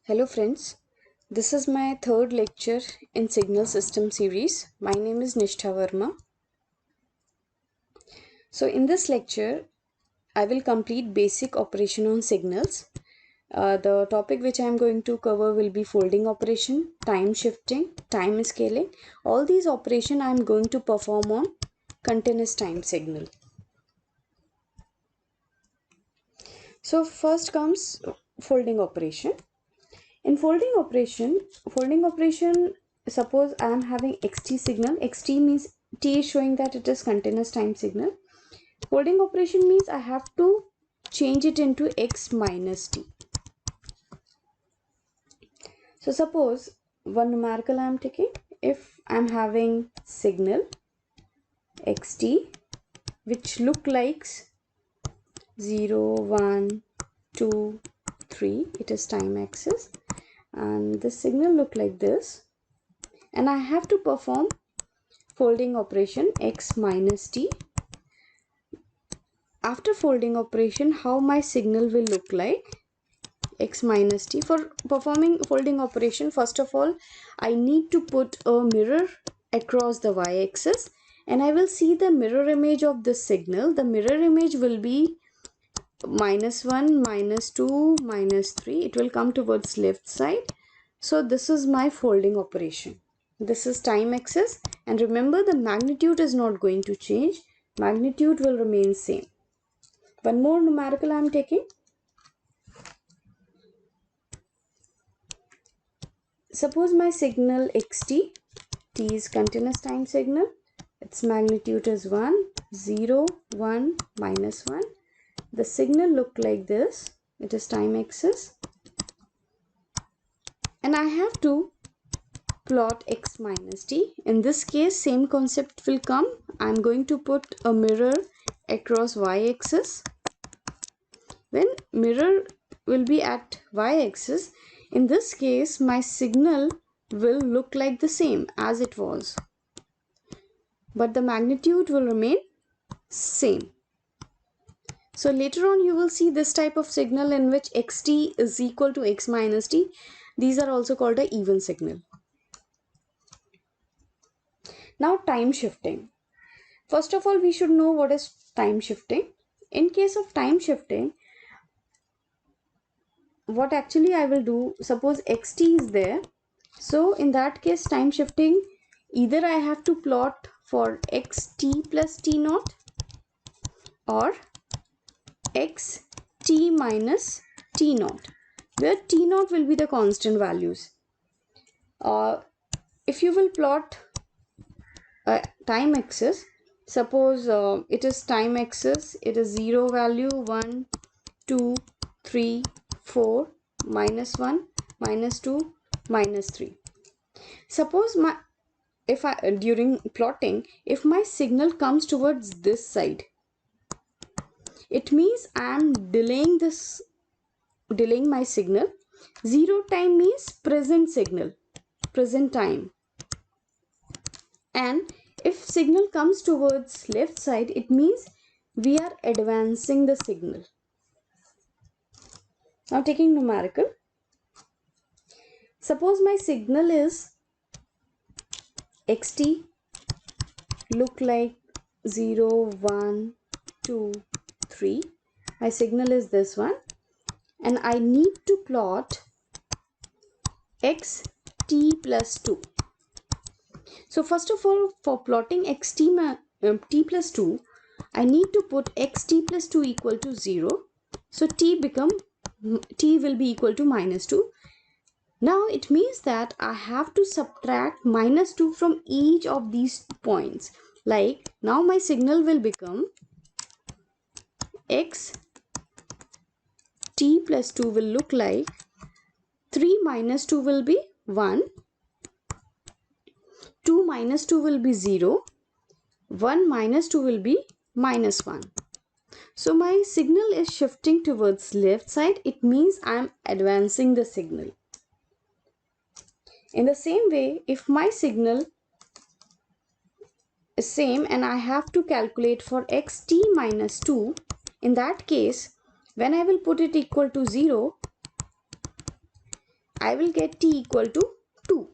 Hello friends, this is my third lecture in Signal System series. My name is Nishtha Verma. So in this lecture, I will complete basic operation on signals. The topic which I am going to cover will be folding operation, time shifting, time scaling. All these operations I am going to perform on continuous time signal. So first comes folding operation. In folding operation, suppose I am having xt signal. Xt means t is showing that it is continuous time signal. Folding operation means I have to change it into x minus t. So suppose one numerical I am taking. If I am having signal xt which look like 0, 1, 2, 3, it is time axis, and the signal look like this, and I have to perform folding operation x minus t. After folding operation, how my signal will look like x minus t. For performing folding operation, first of all I need to put a mirror across the y-axis, and I will see the mirror image of this signal. The mirror image will be -1, -2, -3. It will come towards left side. So this is my folding operation. This is time axis, and remember the magnitude is not going to change. Magnitude will remain same. One more numerical I am taking. Suppose my signal xt, t is continuous time signal. Its magnitude is 1, 0, 1, -1. The signal look like this. It is time axis, and I have to plot x minus t. In this case, same concept will come. I'm going to put a mirror across y-axis. When mirror will be at y-axis, in this case my signal will look like the same as it was, but the magnitude will remain same. So later on you will see this type of signal in which xt is equal to x minus t. These are also called an even signal. Now time shifting. First of all, we should know what is time shifting. In case of time shifting, what actually I will do, suppose xt is there. So in that case, time shifting, either I have to plot for xt plus t naught or xt minus t naught, where t naught will be the constant values. If you will plot a time axis, suppose it is time axis, it is 0 value, 1, 2, 3, 4, -1, -2, -3. Suppose during plotting, if my signal comes towards this side, it means I am delaying my signal. 0 time means present signal, present time. And if signal comes towards left side, it means we are advancing the signal. Now taking numerical. Suppose my signal is xt look like 0, 1, 2, 3. My signal is this one, and I need to plot xt plus 2. So first of all, for plotting t plus 2, I need to put xt plus 2 equal to 0. So t will be equal to -2. Now it means that I have to subtract -2 from each of these points. Like now my signal will become xt plus 2 will look like 3 minus 2 will be 1. 2 minus 2 will be 0, 1 minus 2 will be -1. So my signal is shifting towards left side. It means I am advancing the signal. In the same way, if my signal is same and I have to calculate for xt minus 2, in that case, when I will put it equal to 0, I will get t equal to 2.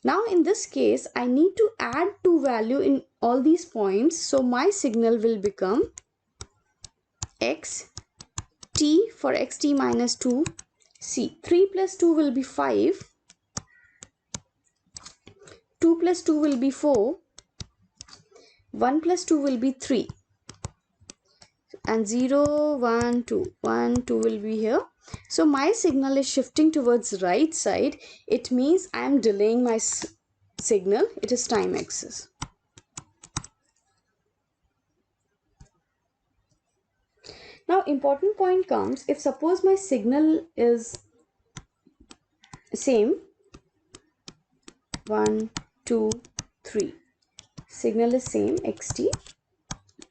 Now in this case, I need to add 2 value in all these points. So my signal will become x t for xt minus 2. See, 3 plus 2 will be 5. 2 plus 2 will be 4. 1 plus 2 will be 3. And 0, 1, 2. 1, 2 will be here. So my signal is shifting towards right side. It means I am delaying my signal. It is time axis. Now important point comes, if suppose my signal is same, 1, 2, 3. Signal is same, xt.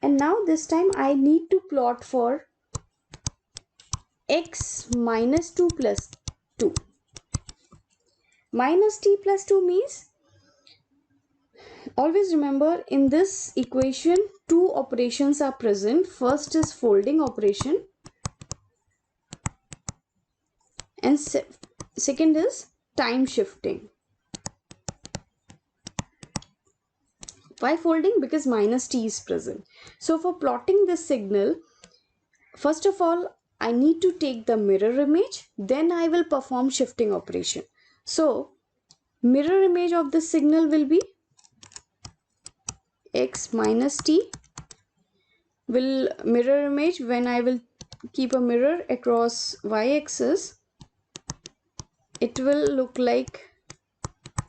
And now this time I need to plot for x minus 2 plus 2. Minus t plus 2 means, always remember in this equation, two operations are present. First is folding operation and second is time shifting. Why folding? Because minus t is present. So for plotting this signal, first of all, I need to take the mirror image, then I will perform shifting operation. So mirror image of this signal will be x minus t. Will mirror image, when I will keep a mirror across y-axis, it will look like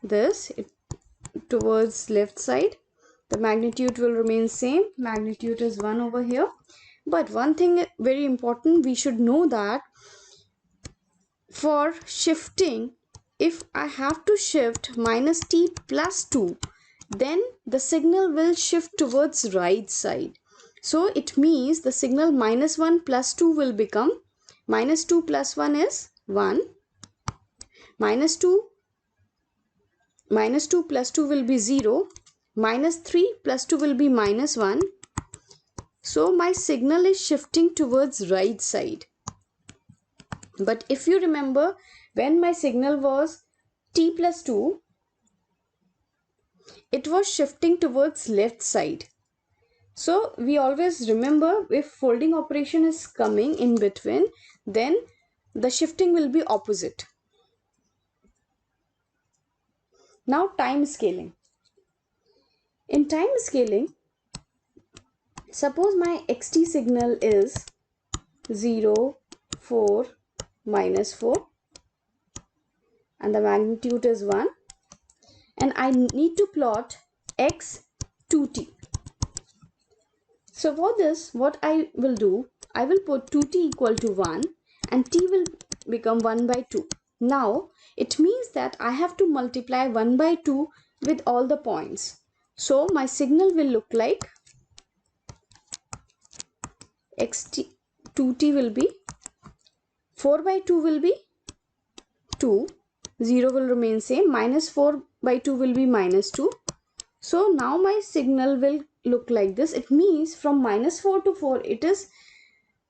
this, towards left side. The magnitude will remain same. Magnitude is 1 over here. But one thing very important, we should know that for shifting, if I have to shift minus t plus 2, then the signal will shift towards right side. So it means the signal minus 1 plus 2 will become, minus 2 plus 1 is 1. Minus 2 plus 2 will be 0. Minus 3 plus 2 will be minus 1. So my signal is shifting towards right side. But if you remember, when my signal was t plus 2, it was shifting towards left side. So we always remember, if folding operation is coming in between, then the shifting will be opposite. Now time scaling. In time scaling, suppose my xt signal is 0, 4, minus 4 and the magnitude is 1, and I need to plot x 2t. So for this, what I will do, I will put 2t equal to 1 and t will become 1 by 2. Now it means that I have to multiply 1 by 2 with all the points. So my signal will look like xt 2t will be 4 by 2 will be 2, 0 will remain same, minus 4 by 2 will be minus 2. So now my signal will look like this. It means from minus 4 to 4 it is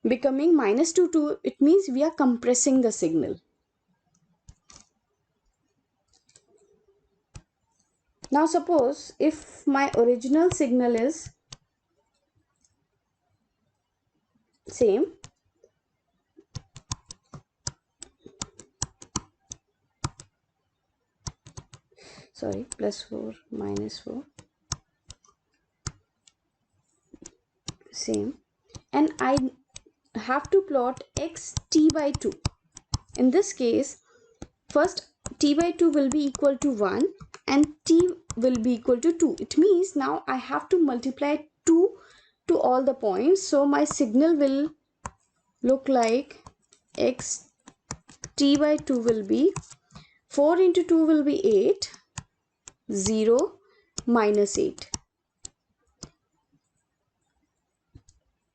becoming minus 2 to, it means we are compressing the signal. Now suppose if my original signal is same, sorry, plus 4 minus 4, same, and I have to plot x t by 2. In this case, first t by 2 will be equal to 1 and t will be equal to 2. It means now I have to multiply 2 to all the points. So my signal will look like x t by 2 will be 4 into 2 will be 8, 0, minus 8.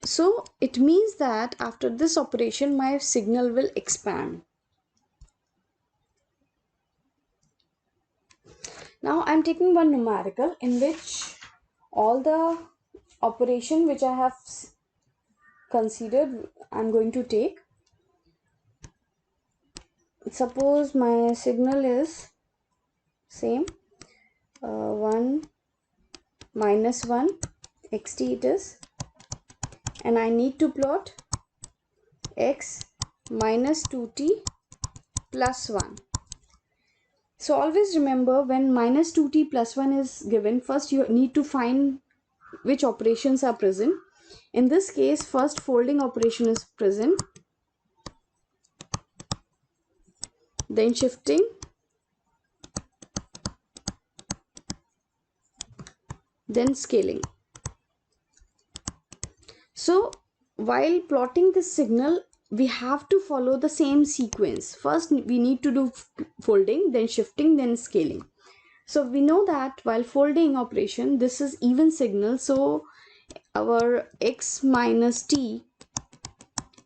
So it means that after this operation my signal will expand. Now I'm taking one numerical in which all the operation which I have considered I'm going to take. suppose my signal is same, 1 minus 1 xt it is, and I need to plot x minus 2t plus 1. So always remember, when minus 2t plus 1 is given, first you need to find which operations are present. In this case, first folding operation is present, then shifting, then scaling. So while plotting this signal, we have to follow the same sequence. First we need to do folding, then shifting, then scaling. So we know that while folding operation, this is even signal, so our x minus t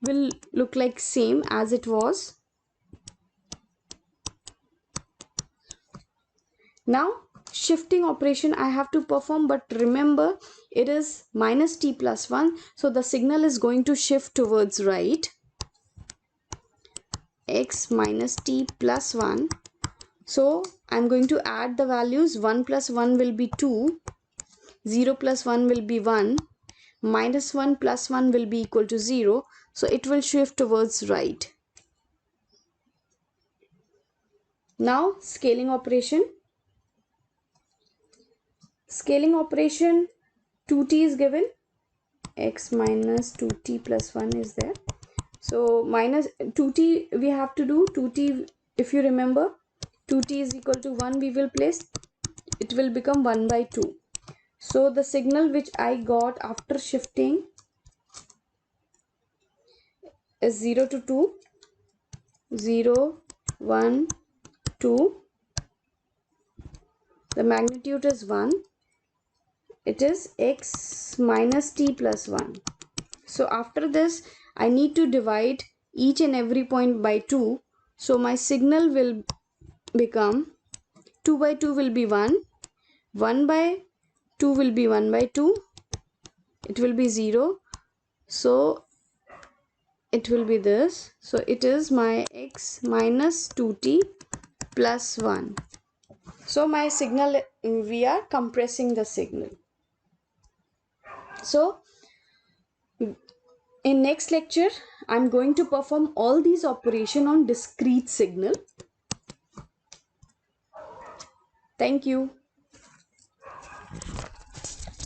will look like same as it was. Now shifting operation I have to perform, but remember it is minus t plus 1, so the signal is going to shift towards right, x minus t plus 1. So I'm going to add the values. 1 plus 1 will be 2, 0 plus 1 will be 1, minus 1 plus 1 will be equal to 0, so it will shift towards right. Now scaling operation. Scaling operation, 2t is given, x minus 2t plus 1 is there. So minus 2t we have to do, 2t, if you remember, 2t is equal to 1 we will place, it will become 1 by 2. So the signal which I got after shifting is 0 to 2, 0, 1, 2. The magnitude is 1. It is x minus t plus 1. So after this, I need to divide each and every point by 2. So my signal will become 2 by 2 will be 1, 1 by 2 will be 1 by 2, it will be 0. So it will be this. So it is my x minus 2t plus 1. So my signal, we are compressing the signal. So in next lecture, I'm going to perform all these operations on discrete signal. Thank you.